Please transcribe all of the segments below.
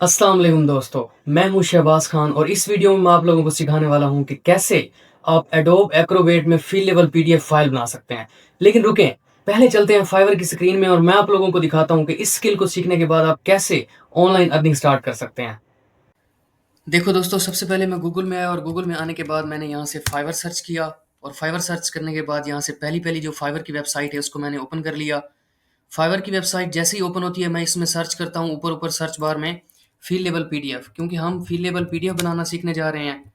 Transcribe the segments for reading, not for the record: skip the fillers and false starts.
अस्सलाम वालेकुम दोस्तों, मैं हूं शहबाज खान और इस वीडियो में मैं आप लोगों को सिखाने वाला हूं कि कैसे आप एडोब एक्रोबेट में फील लेवल पीडीएफ फाइल बना सकते हैं। लेकिन रुकें, पहले चलते हैं फाइवर की स्क्रीन में और मैं आप लोगों को दिखाता हूं कि इस स्किल को सीखने के बाद आप कैसे ऑनलाइन अर्निंग स्टार्ट कर सकते हैं। देखो दोस्तों, सबसे पहले मैं गूगल में आया और गूगल में आने के बाद मैंने यहाँ से फाइवर सर्च किया और फाइवर सर्च करने के बाद यहाँ से पहली पहली जो फाइवर की वेबसाइट है उसको मैंने ओपन कर लिया। फाइवर की वेबसाइट जैसे ही ओपन होती है मैं इसमें सर्च करता हूँ ऊपर ऊपर सर्च बार में फील लेवल पीडीएफ, क्योंकि हम फील लेवल पीडीएफ बनाना सीखने जा रहे हैं।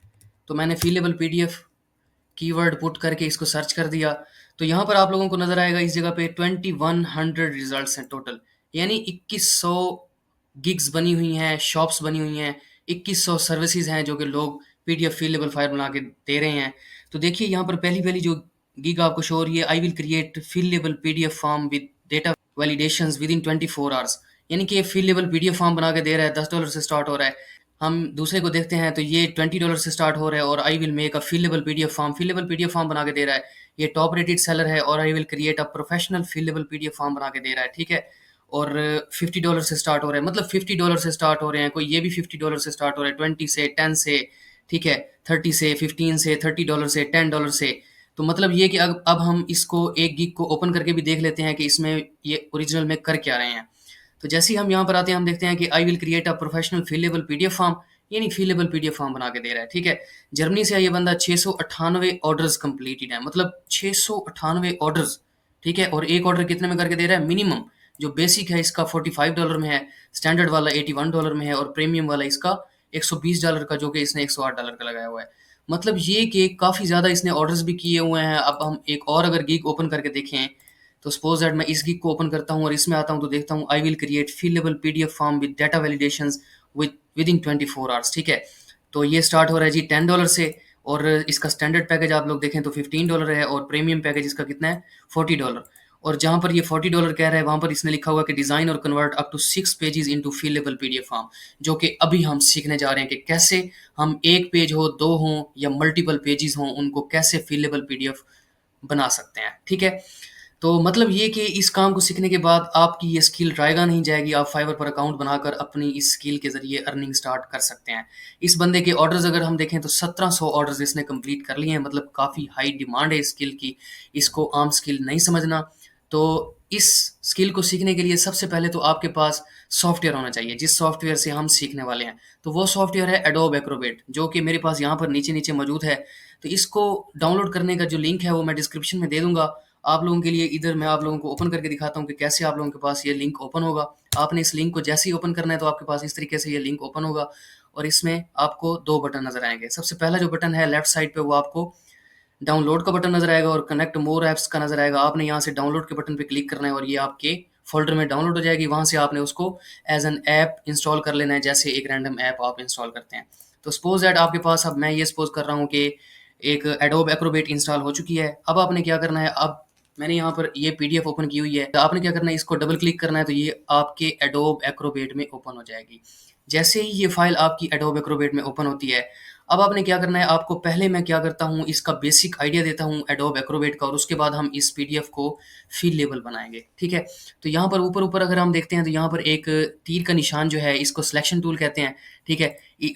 तो मैंने feel level PDF keyword put करके इसको सर्च कर दिया। तो यहाँ पर आप लोगों को नज़र आएगा इस जगह पे 2100 रिजल्ट्स हैं टोटल, यानी 2100 गिग्स बनी हुई हैं, शॉप्स बनी हुई हैं, 2100 सर्विसेज हैं जो कि लोग पीडीएफ फील लेवल फाइल बना के दे रहे हैं। तो देखिए यहाँ पर पहली पहली जो गिग आपको शो हो रही है, I will create feel level PDF form with data validations with in 24 hours, यानी कि फील लेवल पीडीएफ फॉर्म बना के दे रहा है। $10 से स्टार्ट हो रहा है। हम दूसरे को देखते हैं तो ये $20 से स्टार्ट हो रहा है और I will make a feel level PDF form, feel level PDF form बना के दे रहा है। ये टॉप रेटेड सेलर है और I will create a professional feel level PDF form बना के दे रहा है, ठीक है। और $50 से स्टार्ट हो रहा है, मतलब $50 से स्टार्ट हो रहे हैं। कोई ये भी $50 से स्टार्ट हो रहा है, 20 से, 10 से, ठीक है, 30 से, 15 से, $30 से, $10 से। तो मतलब ये कि अब हम इसको एक गिग को ओपन करके भी देख लेते हैं कि इसमें ये ओरिजिनल में कर क्या रहे हैं। तो जैसे ही हम यहाँ पर आते हैं हम देखते हैं कि I will create a professional feel level PDF form, यानी फील लेवल पीडीएफ फॉर्म बना के दे रहा है, ठीक है। जर्मनी से ये बंदा 698 ऑर्डर्स कंप्लीटेड है, मतलब 698 ऑर्डर्स, ठीक है। और एक ऑर्डर कितने में करके दे रहा है? मिनिमम जो बेसिक है इसका $45 में है, स्टैंडर्ड वाला $81 में है और प्रीमियम वाला इसका $120 का, जो कि इसने $108 का लगाया हुआ है। मतलब ये कि काफ़ी ज़्यादा इसने ऑर्डर्स भी किए हुए हैं। अब हम एक और अगर गिग ओपन करके देखें तो सपोज दैट मैं इस गिग को ओपन करता हूँ और इसमें आता हूँ तो देखता हूँ I will create feel level PDF form with data validations with in 24 hours, ठीक है। तो ये स्टार्ट हो रहा है जी $10 से और इसका स्टैंडर्ड पैकेज आप लोग देखें तो $15 है और प्रीमियम पैकेज इसका कितना है? $40। और जहाँ पर ये $40 कह रहा है वहाँ पर इसने लिखा हुआ कि डिज़ाइन और convert up to 6 pages into fillable PDF form, जो कि अभी हम सीखने जा रहे हैं कि कैसे हम एक पेज हो, दो हों या मल्टीपल पेजेस हों, उनको कैसे फील लेवल पीडीएफ बना सकते हैं, ठीक है। तो मतलब ये कि इस काम को सीखने के बाद आपकी ये स्किल रायगा नहीं जाएगी, आप फाइवर पर अकाउंट बनाकर अपनी इस स्किल के ज़रिए अर्निंग स्टार्ट कर सकते हैं। इस बंदे के ऑर्डर्स अगर हम देखें तो 1700 ऑर्डर्स इसने कंप्लीट कर लिए हैं, मतलब काफ़ी हाई डिमांड है इस स्किल की। इसको आम स्किल नहीं समझना। तो इस स्किल को सीखने के लिए सबसे पहले तो आपके पास सॉफ्टवेयर होना चाहिए, जिस सॉफ्टवेयर से हम सीखने वाले हैं। तो वो सॉफ्टवेयर है एडोब एक्रोबेट, जो कि मेरे पास यहाँ पर नीचे नीचे मौजूद है। तो इसको डाउनलोड करने का जो लिंक है वो मैं डिस्क्रिप्शन में दे दूँगा आप लोगों के लिए। इधर मैं आप लोगों को ओपन करके दिखाता हूँ कि कैसे आप लोगों के पास ये लिंक ओपन होगा। आपने इस लिंक को जैसे ही ओपन करना है तो आपके पास इस तरीके से ये लिंक ओपन होगा और इसमें आपको 2 बटन नज़र आएँगे। सबसे पहला जो बटन है लेफ्ट साइड पे वो आपको डाउनलोड का बटन नज़र आएगा और कनेक्ट मोर ऐप्स का नज़र आएगा। आपने यहाँ से डाउनलोड के बटन पे क्लिक करना है और ये आपके फ़ोल्डर में डाउनलोड हो जाएगी। वहाँ से आपने उसको एज़ एन ऐप इंस्टॉल कर लेना है, जैसे एक रैंडम ऐप आप इंस्टॉल करते हैं। तो सपोज़ दैट आपके पास, अब मैं ये सपोज़ कर रहा हूँ कि एक एडोब एक्रोबेट इंस्टॉल हो चुकी है। अब आपने क्या करना है, अब मैंने यहाँ पर ये पीडीएफ ओपन की हुई है, तो आपने क्या करना है, इसको डबल क्लिक करना है तो ये आपके एडोब एक्रोबेट में ओपन हो जाएगी। जैसे ही ये फाइल आपकी एडोब एक्रोबेट में ओपन होती है, अब आपने क्या करना है, आपको पहले मैं क्या करता हूँ, इसका बेसिक आइडिया देता हूँ एडोब एक्रोबेट का और उसके बाद हम इस पीडीएफ को फील लेवल बनाएंगे, ठीक है। तो यहाँ पर ऊपर ऊपर अगर हम देखते हैं तो यहाँ पर एक तीर का निशान जो है, इसको सिलेक्शन टूल कहते हैं, ठीक है।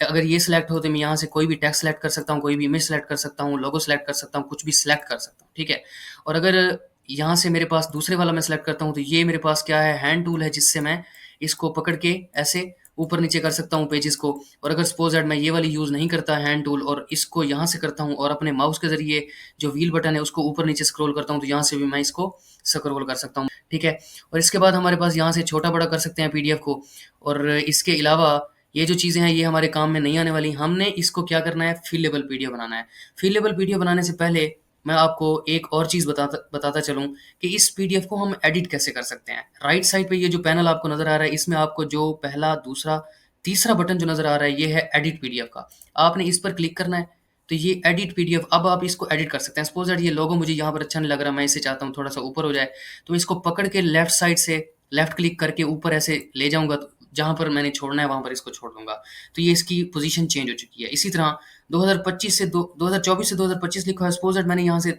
अगर ये सिलेक्ट हो तो मैं यहाँ से कोई भी टेक्स्ट सेलेक्ट कर सकता हूँ, कोई भी इमेज सेलेक्ट कर सकता हूँ, लोगो सेलेक्ट कर सकता हूँ, कुछ भी सिलेक्ट कर सकता हूँ, ठीक है। और अगर यहाँ से मेरे पास दूसरे वाला मैं सेलेक्ट करता हूँ तो ये मेरे पास क्या है, हैंड टूल है, जिससे मैं इसको पकड़ के ऐसे ऊपर नीचे कर सकता हूँ पेजेस को। और अगर सपोज दैट मैं ये वाली यूज़ नहीं करता हैंड टूल और इसको यहाँ से करता हूँ और अपने माउस के ज़रिए जो व्हील बटन है उसको ऊपर नीचे स्क्रॉल करता हूँ, तो यहाँ से भी मैं इसको स्क्रॉल कर सकता हूँ, ठीक है। और इसके बाद हमारे पास यहाँ से छोटा बड़ा कर सकते हैं पीडीएफ को। और इसके अलावा ये जो चीज़ें हैं ये हमारे काम में नहीं आने वाली। हमने इसको क्या करना है, फील लेवल पीडीएफ बनाना है। फील लेवल पीडीएफ बनाने से पहले मैं आपको एक और चीज़ बताता बताता चलूँ कि इस पीडीएफ को हम एडिट कैसे कर सकते हैं। राइट साइड पे ये जो पैनल आपको नज़र आ रहा है, इसमें आपको जो पहला, दूसरा, तीसरा बटन जो नज़र आ रहा है ये है एडिट पीडीएफ का। आपने इस पर क्लिक करना है तो ये एडिट पीडीएफ, अब आप इसको एडिट कर सकते हैं। सपोज दैट ये लोगो मुझे यहाँ पर अच्छा नहीं लग रहा, मैं इसे चाहता हूँ थोड़ा सा ऊपर हो जाए, तो इसको पकड़ के लेफ्ट साइड से लेफ्ट क्लिक करके ऊपर ऐसे ले जाऊँगा, तो जहाँ पर मैंने छोड़ना है वहाँ पर इसको छोड़ दूँगा। तो ये इसकी पोज़ीशन चेंज हो चुकी है। इसी तरह 2025 से 2024 से 2025 लिखा है, सपोज दैट मैंने यहाँ से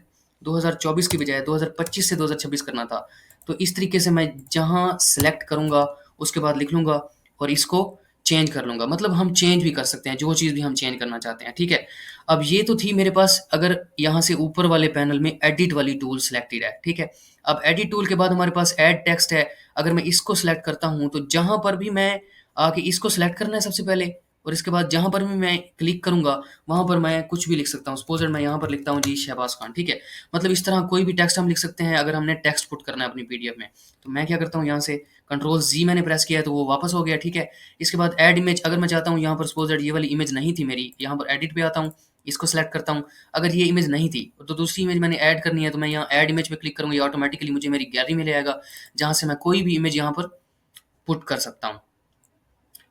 2024 की बजाय 2025 से 2026 करना था, तो इस तरीके से मैं जहाँ सेलेक्ट करूँगा उसके बाद लिख लूँगा और इसको चेंज कर लूँगा। मतलब हम चेंज भी कर सकते हैं, जो चीज़ भी हम चेंज करना चाहते हैं, ठीक है? अब ये तो थी मेरे पास, अगर यहाँ से ऊपर वाले पैनल में एडिट वाली टूल सिलेक्टेड है, ठीक है? अब एडिट टूल के बाद हमारे पास ऐड टेक्स्ट है। अगर मैं इसको सिलेक्ट करता हूँ, तो जहाँ पर भी मैं आके इसको सिलेक्ट करना है सबसे पहले, और इसके बाद जहाँ पर भी मैं क्लिक करूँगा, वहाँ पर मैं कुछ भी लिख सकता हूँ। सपोज़ दैट मैं यहाँ पर लिखता हूँ जी शहबाज़ खान, ठीक है? मतलब इस तरह कोई भी टेक्स्ट हम लिख सकते हैं अगर हमने टेक्स्ट पुट करना है अपनी पीडीएफ में। तो मैं क्या करता हूँ, यहाँ से कंट्रोल ज़ी मैंने प्रेस किया है तो वो वापस हो गया, ठीक है? इसके बाद ऐड इमेज, अगर मैं चाहता हूँ यहाँ पर सपोज़ दैट ये वाली इमेज नहीं थी मेरी, यहाँ पर एडिट पे आता हूँ, इसको सेलेक्ट करता हूँ। अगर ये इमेज नहीं थी, तो दूसरी इमेज मैंने ऐड करनी है, तो मैं यहाँ ऐड इमेज पे क्लिक करूँगा, ये ऑटोमैटिकली मुझे मेरी गैलरी में ले आएगा, जहाँ से मैं कोई भी इमेज यहाँ पर पुट कर सकता हूँ।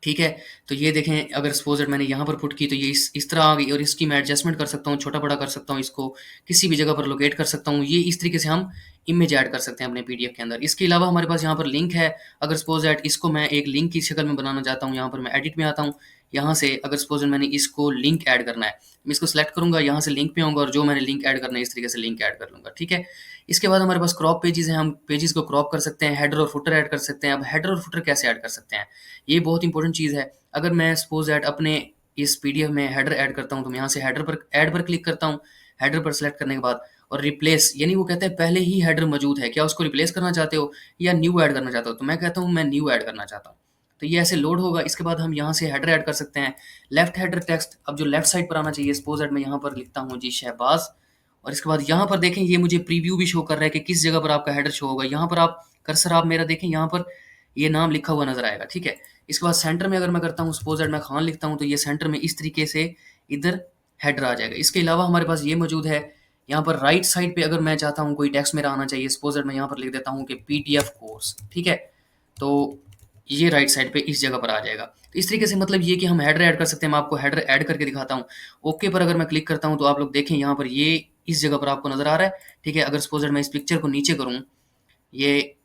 ठीक है? तो ये देखें, अगर सपोज़ दैट मैंने यहाँ पर पुट की तो ये इस तरह आ गई, और इसकी मैं एडजस्टमेंट कर सकता हूँ, छोटा-बड़ा कर सकता हूँ, इसको किसी भी जगह पर लोकेट कर सकता हूँ। ये इस तरीके से हम इमेज ऐड कर सकते हैं अपने पीडीएफ के अंदर। इसके अलावा हमारे पास यहाँ पर लिंक है। अगर सपोज़ दैट इसको मैं एक लिंक की शक्ल में बनाना चाहता हूँ, यहाँ पर मैं एडिट में आता हूँ। यहाँ से अगर सपोज़ दैट मैंने इसको लिंक ऐड करना है, मैं इसको सेलेक्ट करूँगा, यहाँ से लिंक पे आऊँगा और जो मैंने लिंक ऐड करना है इस तरीके से लिंक ऐड कर लूँगा, ठीक है? इसके बाद हमारे पास क्रॉप पेजेज़ हैं, हम पेजेज़ को क्रॉप कर सकते हैं, हेडर और फुटर ऐड कर सकते हैं। अब हेडर और फुटर कैसे ऐड कर सकते हैं? ये बहुत इंपॉर्टेंट चीज़ है। अगर मैं सपोज़ दैट अपने इस पीडीएफ में हेडर ऐड करता हूँ, तो मैं यहाँ से हेडर पर ऐड पर क्लिक करता हूँ। हेडर पर सेलेक्ट करने के बाद और रिप्लेस, यानी वो कहता है पहले ही हेडर मौजूद है, क्या उसको रिप्लेस करना चाहते हो या न्यू ऐड करना चाहते हो? तो मैं कहता हूँ मैं न्यू ऐड करना चाहता हूँ। तो ये ऐसे लोड होगा। इसके बाद हम यहाँ से हेडर ऐड कर सकते हैं। लेफ्ट हेडर टेक्स्ट अब जो लेफ्ट साइड पर आना चाहिए, सपोज़ दैट मैं यहाँ पर लिखता हूँ जी शहबाज़, और इसके बाद यहाँ पर देखें ये मुझे प्रीव्यू भी शो कर रहा है कि किस जगह पर आपका हेडर शो होगा। यहाँ पर आप कर्सर आप मेरा देखें, यहाँ पर ये नाम लिखा हुआ नज़र आएगा, ठीक है? इसके बाद सेंटर में अगर मैं करता हूँ, सपोज़ दैट मैं खान लिखता हूँ, तो ये सेंटर में इस तरीके से इधर हेडर आ जाएगा। इसके अलावा हमारे पास ये मौजूद है, यहाँ पर राइट साइड पे अगर मैं चाहता हूँ कोई टेक्स्ट मेरा आना चाहिए, सपोज़ दैट मैं यहाँ पर लिख देता हूँ कि पीडीएफ कोर्स, ठीक है? तो ये राइट साइड पे इस जगह पर आ जाएगा। तो इस तरीके से मतलब ये कि हम हेडर ऐड कर सकते हैं। मैं आपको हेडर ऐड करके दिखाता हूँ। ओके पर अगर मैं क्लिक करता हूँ, तो आप लोग देखें यहाँ पर ये इस जगह पर आपको नज़र आ रहा है, ठीक है? अगर सपोज़ दैट मैं इस पिक्चर को नीचे करूँ, ये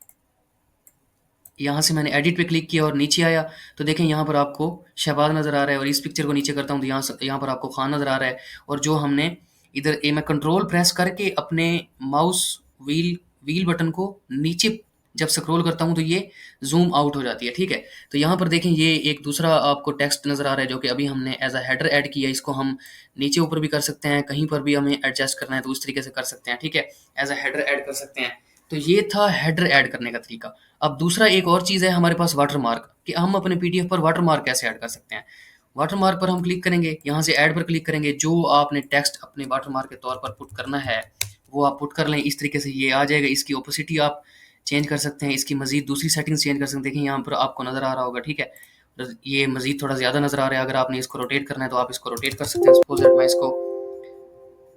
यहाँ से मैंने एडिट पे क्लिक किया और नीचे आया, तो देखें यहाँ पर आपको शहबाज नज़र आ रहा है, और इस पिक्चर को नीचे करता हूँ तो यहाँ पर आपको खान नज़र आ रहा है। और जो हमने इधर मैं कंट्रोल प्रेस करके अपने माउस व्हील बटन को नीचे जब स्क्रॉल करता हूँ, तो ये ज़ूम आउट हो जाती है, ठीक है? तो यहाँ पर देखें ये एक दूसरा आपको टेक्स्ट नज़र आ रहा है, जो कि अभी हमने एज़ अ हेडर ऐड किया है। इसको हम नीचे ऊपर भी कर सकते हैं, कहीं पर भी हमें एडजस्ट करना है तो उस तरीके से कर सकते हैं, ठीक है? एज़ अ हेडर ऐड कर सकते हैं। तो ये था हेडर ऐड करने का तरीका। अब दूसरा एक और चीज़ है हमारे पास, वाटरमार्क, कि हम अपने पीडीएफ पर वाटरमार्क कैसे ऐड कर सकते हैं। वाटरमार्क पर हम क्लिक करेंगे, यहाँ से ऐड पर क्लिक करेंगे, जो आपने टेक्स्ट अपने वाटरमार्क के तौर पर पुट करना है वो आप पुट कर लें। इस तरीके से ये आ जाएगा। इसकी ओपेसिटी आप चेंज कर सकते हैं, इसकी मज़ीद दूसरी सेटिंग्स चेंज कर सकते हैं। देखिए यहाँ पर आपको नज़र आ रहा होगा, ठीक है? ये मज़ीद थोड़ा ज़्यादा नज़र आ रहा है। अगर आपने इसको रोटेट करना है तो आप इसको रोटेट कर सकते हैं। सपोज दैट मैं इसको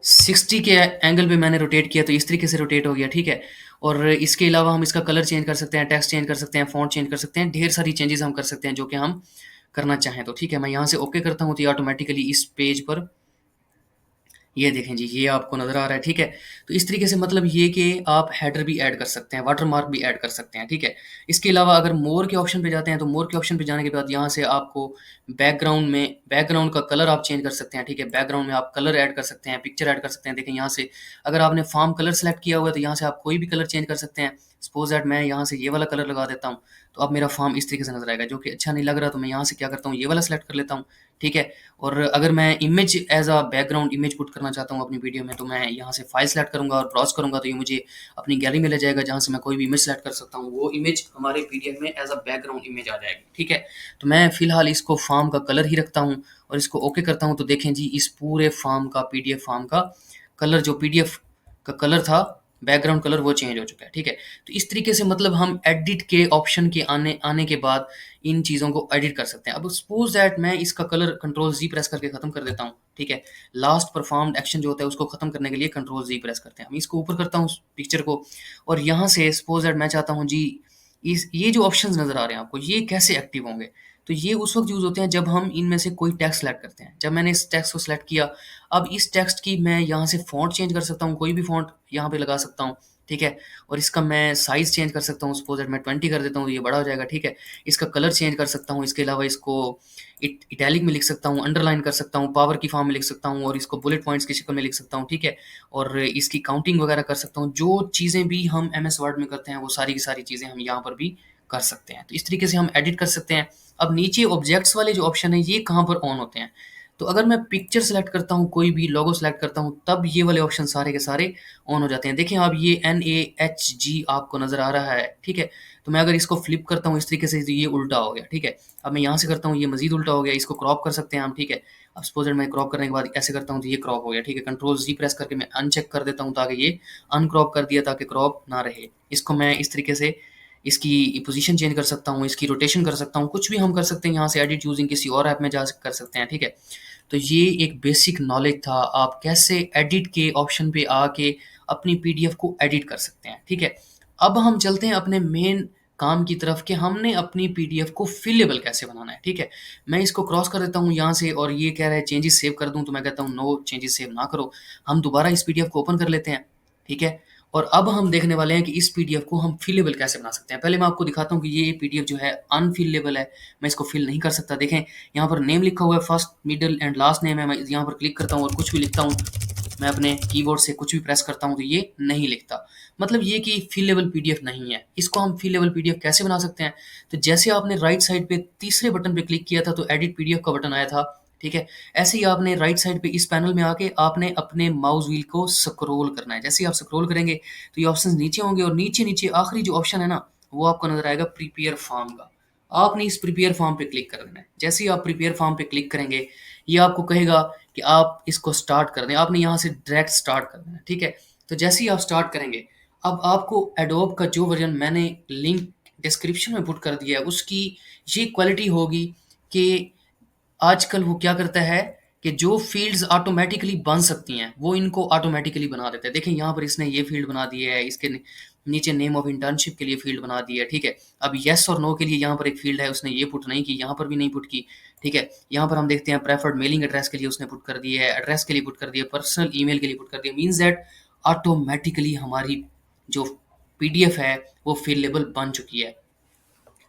60 के एंगल पे मैंने रोटेट किया, तो इस तरीके से रोटेट हो गया, ठीक है? और इसके अलावा हम इसका कलर चेंज कर सकते हैं, टेक्स्ट चेंज कर सकते हैं, फ़ॉन्ट चेंज कर सकते हैं, ढेर सारी चेंजेज़ हम कर सकते हैं जो कि हम करना चाहें तो, ठीक है? मैं यहाँ से ओके करता हूँ तो ये ऑटोमैटिकली इस पेज पर ये देखें जी, ये आपको नज़र आ रहा है, ठीक है? तो इस तरीके से मतलब ये कि आप हेडर भी ऐड कर सकते हैं, वाटरमार्क भी ऐड कर सकते हैं, ठीक है? इसके अलावा अगर मोर के ऑप्शन पे जाते हैं, तो मोर के ऑप्शन पे जाने के बाद यहाँ से आपको बैकग्राउंड का कलर आप चेंज कर सकते हैं, ठीक है? बैकग्राउंड में आप कलर ऐड कर सकते हैं, पिक्चर ऐड कर सकते हैं। देखें यहाँ से अगर आपने फ़ॉर्म कलर सेलेक्ट किया हुआ है, तो यहाँ से आप कोई भी कलर चेंज कर सकते हैं। सपोज़ दैट मैं यहाँ से ये वाला कलर लगा देता हूँ, तो अब मेरा फ़ॉर्म इस तरीके से नज़र आएगा, जो कि अच्छा नहीं लग रहा, तो मैं यहाँ से क्या करता हूँ, ये वाला सेलेक्ट कर लेता हूँ, ठीक है? और अगर मैं image as a background image put करना चाहता हूँ अपनी वीडियो में, तो मैं यहाँ से फाइल सेलेक्ट करूँगा और ब्राउज़ करूँगा, तो ये मुझे अपनी गैलरी में ले जाएगा, जहाँ से मैं कोई भी इमेज सेलेक्ट कर सकता हूँ। वो इमेज हमारे पीडीएफ में एज़ अ बैकग्राउंड इमेज आ जाएगी, ठीक है? तो मैं फ़िलहाल इसको फॉर्म का कलर ही रखता हूँ और इसको ओके करता हूँ। तो देखें जी, इस पूरे फॉर्म का पीडीएफ फॉर्म का कलर, जो पीडीएफ का कलर था, बैकग्राउंड कलर, वो चेंज हो चुका है, ठीक है? तो इस तरीके से मतलब हम एडिट के ऑप्शन के आने आने के बाद इन चीज़ों को एडिट कर सकते हैं। अब सपोज़ दैट मैं इसका कलर कंट्रोल ज़ी प्रेस करके ख़त्म कर देता हूँ, ठीक है? लास्ट परफॉर्म्ड एक्शन जो होता है उसको ख़त्म करने के लिए कंट्रोल ज़ी प्रेस करते हैं। मैं इसको ऊपर करता हूँ पिक्चर को, और यहाँ से सपोज़ दैट मैं चाहता हूँ जी, इस ये जो ऑप्शंस नज़र आ रहे हैं आपको, ये कैसे एक्टिव होंगे? तो ये उस वक़्त यूज़ होते हैं जब हम इनमें से कोई टेक्स्ट सेलेक्ट करते हैं। जब मैंने इस टेक्स्ट को सेलेक्ट किया, अब इस टेक्स्ट की मैं यहाँ से फ़ॉन्ट चेंज कर सकता हूँ, कोई भी फ़ॉन्ट यहाँ पे लगा सकता हूँ, ठीक है? और इसका मैं साइज़ चेंज कर सकता हूँ, सपोज़ दैट मैं 20 कर देता हूँ, तो ये बड़ा हो जाएगा, ठीक है? इसका कलर चेंज कर सकता हूँ, इसके अलावा इसको इटैलिक में लिख सकता हूँ, अंडरलाइन कर सकता हूँ, पावर की फॉर्म में लिख सकता हूँ, और इसको बुलेट पॉइंट्स की शक्ल में लिख सकता हूँ, ठीक है? और इसकी काउंटिंग वगैरह कर सकता हूँ। जो चीज़ें भी हम एमएस वर्ड में करते हैं, वो सारी की सारी चीज़ें हम यहाँ पर भी कर सकते हैं। तो इस तरीके से हम एडिट कर सकते हैं। अब नीचे ऑब्जेक्ट्स वाले जो ऑप्शन है ये कहाँ पर ऑन होते हैं? तो अगर मैं पिक्चर सेलेक्ट करता हूँ, कोई भी लोगो सेलेक्ट करता हूँ, तब ये वाले ऑप्शन सारे के सारे ऑन हो जाते हैं। देखिए आप ये NAHG आपको नज़र आ रहा है, ठीक है? तो मैं अगर इसको फ्लिप करता हूँ इस तरीके से तो ये उल्टा हो गया, ठीक है? अब मैं यहाँ से करता हूँ ये मज़ीद उल्टा हो गया, इसको क्रॉप कर सकते हैं हम, ठीक है? अब सपोज़ दैट मैं क्रॉप करने के बाद ऐसे करता हूँ तो ये क्रॉप हो गया, ठीक है? कंट्रोल Z प्रेस करके मैं अनचेक कर देता हूँ ताकि ये अनक्रॉप कर दिया ताकि क्रॉप ना रहे। इसको मैं इस तरीके से इसकी पोजीशन चेंज कर सकता हूँ, इसकी रोटेशन कर सकता हूँ, कुछ भी हम कर सकते हैं यहाँ से एडिट यूजिंग किसी और ऐप में जा कर सकते हैं, ठीक है? तो ये एक बेसिक नॉलेज था, आप कैसे एडिट के ऑप्शन पे आके अपनी पीडीएफ को एडिट कर सकते हैं, ठीक है? अब हम चलते हैं अपने मेन काम की तरफ कि हमने अपनी पीडीएफ को फिलेबल कैसे बनाना है, ठीक है? मैं इसको क्रॉस कर देता हूँ यहाँ से और ये कह रहा है चेंजेस सेव कर दूँ, तो मैं कहता हूँ नो चेंजेस सेव ना करो। हम दोबारा इस पीडीएफ को ओपन कर लेते हैं, ठीक है? और अब हम देखने वाले हैं कि इस पीडीएफ को हम फिलेबल कैसे बना सकते हैं। पहले मैं आपको दिखाता हूँ कि ये पीडीएफ जो है अनफिलेबल है, मैं इसको फिल नहीं कर सकता। देखें यहाँ पर नेम लिखा हुआ है, first middle and last name है। मैं यहाँ पर क्लिक करता हूँ और कुछ भी लिखता हूँ, मैं अपने कीबोर्ड से कुछ भी प्रेस करता हूँ तो ये नहीं लिखता, मतलब ये कि फिलेबल पीडीएफ नहीं है। इसको हम फिलेबल पीडीएफ कैसे बना सकते हैं? तो जैसे आपने राइट साइड पे तीसरे बटन पे क्लिक किया था तो एडिट पीडीएफ का बटन आया था, ठीक है? ऐसे ही आपने राइट साइड पे इस पैनल में आके आपने अपने माउस व्हील को स्क्रॉल करना है। जैसे ही आप स्क्रॉल करेंगे तो ये ऑप्शंस नीचे होंगे और नीचे-नीचे आखिरी जो ऑप्शन है ना, वो आपको नज़र आएगा प्रिपेयर फॉर्म का। आपने इस प्रिपेयर फॉर्म पे क्लिक कर देना है। जैसे ही आप प्रिपेयर फॉर्म पे क्लिक करेंगे, ये आपको कहेगा कि आप इसको स्टार्ट कर दें। आपने यहाँ से डायरेक्ट स्टार्ट कर देना है, ठीक है? तो जैसे ही आप स्टार्ट करेंगे, अब आपको एडोब का जो वर्ज़न मैंने लिंक डिस्क्रिप्शन में पुट कर दिया है, उसकी ये क्वालिटी होगी कि आजकल वो क्या करता है कि जो फ़ील्ड्स ऑटोमैटिकली बन सकती हैं, वो इनको ऑटोमैटिकली बना देता है। देखिए यहाँ पर इसने ये फ़ील्ड बना दी है, इसके नीचे नेम ऑफ इंटर्नशिप के लिए फ़ील्ड बना दी है, ठीक है? अब येस और नो के लिए यहाँ पर एक फ़ील्ड है, उसने ये पुट नहीं की, यहाँ पर भी नहीं पुट की, ठीक है? यहाँ पर हम देखते हैं प्रेफर्ड मेलिंग एड्रेस के लिए उसने पुट कर दी है, एड्रेस के लिए पुट कर दिया, पर्सनल ईमेल के लिए पुट कर दिया, मीन्स दैट ऑटोमैटिकली हमारी जो पीडीएफ है, वो फ़िलेबल बन चुकी है।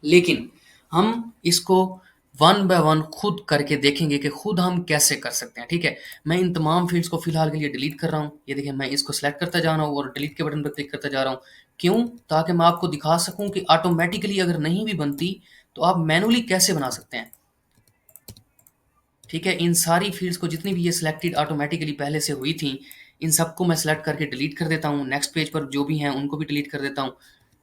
लेकिन हम इसको वन बाय वन खुद करके देखेंगे कि खुद हम कैसे कर सकते हैं, ठीक है? मैं इन तमाम फ़ील्ड्स को फ़िलहाल के लिए डिलीट कर रहा हूँ। ये देखिए मैं इसको सेलेक्ट करता जा रहा हूँ और डिलीट के बटन पर क्लिक करता जा रहा हूँ। क्यों? ताकि मैं आपको दिखा सकूँ कि ऑटोमैटिकली अगर नहीं भी बनती, तो आप मैनुअली कैसे बना सकते हैं, ठीक है? इन सारी फ़ील्ड्स को जितनी भी ये सिलेक्टेड ऑटोमैटिकली पहले से हुई थी, इन सबको मैं सेलेक्ट करके डिलीट कर देता हूँ। नेक्स्ट पेज पर जो भी हैं उनको भी डिलीट कर देता हूँ,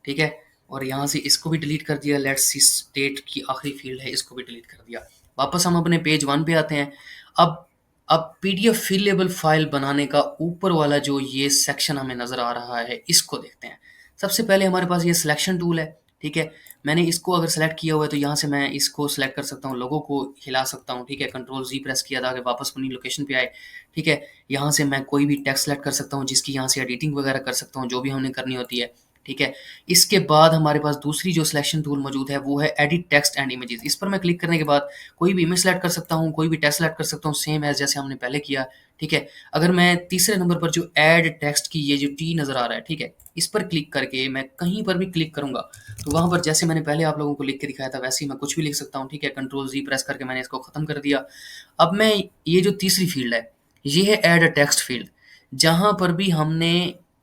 ठीक है? और यहाँ से इसको भी डिलीट कर दिया। लेट्स सी स्टेट की आखिरी फ़ील्ड है, इसको भी डिलीट कर दिया। वापस हम अपने पेज 1 पे आते हैं। अब अब पीडीएफ फ़िलेबल फ़ाइल बनाने का ऊपर वाला जो ये सेक्शन हमें नज़र आ रहा है, इसको देखते हैं। सबसे पहले हमारे पास ये सिलेक्शन टूल है, ठीक है? मैंने इसको अगर सेलेक्ट किया हुआ है तो यहाँ से मैं इसको सेलेक्ट कर सकता हूँ, लोगो को हिला सकता हूँ, ठीक है? कंट्रोल Z प्रेस किया ताकि वापस अपनी लोकेशन पे आए, ठीक है? यहाँ से मैं कोई भी टेक्स्ट सेलेक्ट कर सकता हूँ जिसकी यहाँ से एडिटिंग वगैरह कर सकता हूँ, जो भी हमने करनी होती है, ठीक है? इसके बाद हमारे पास दूसरी जो सिलेक्शन टूल मौजूद है वो है एडिट टेक्स्ट एंड इमेजेस। इस पर मैं क्लिक करने के बाद कोई भी इमेज सेलेक्ट कर सकता हूँ, कोई भी टेक्स्ट सेलेक्ट कर सकता हूँ, सेम एज़ जैसे हमने पहले किया, ठीक है? अगर मैं तीसरे नंबर पर जो ऐड टेक्स्ट की ये जो टी नज़र आ रहा है, ठीक है? इस पर क्लिक करके मैं कहीं पर भी क्लिक करूँगा तो वहाँ पर जैसे मैंने पहले आप लोगों को लिख के दिखाया था वैसे ही मैं कुछ भी लिख सकता हूँ, ठीक है? कंट्रोल Z प्रेस करके मैंने इसको ख़त्म कर दिया। अब मैं ये जो तीसरी फ़ील्ड है, ये है ऐड अ टेक्स्ट फ़ील्ड, जहाँ पर भी हमने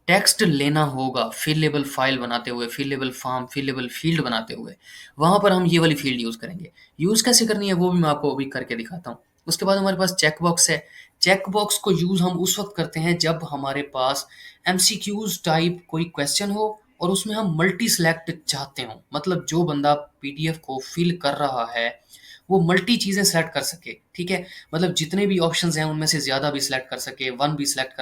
टेक्स्ट लेना होगा फिलेबल फ़ाइल बनाते हुए, फिलेबल फ़ॉर्म, फिलेबल फ़ील्ड बनाते हुए, वहाँ पर हम ये वाली फ़ील्ड यूज़ करेंगे। यूज़ कैसे करनी है वो भी मैं आपको अभी करके दिखाता हूँ। उसके बाद हमारे पास चेक बॉक्स है। चेक बॉक्स को यूज़ हम उस वक़्त करते हैं जब हमारे पास एमसीक्यूज़ टाइप कोई क्वेश्चन हो और उसमें हम मल्टी सेलेक्ट चाहते हों। मतलब जो बंदा पीडीएफ को फ़िल कर रहा है, वो मल्टी चीज़ें सेलेक्ट कर सके, ठीक है? मतलब जितने भी ऑप्शंस हैं उनमें से ज़्यादा भी सेलेक्ट कर सके, 1 भी सेलेक्ट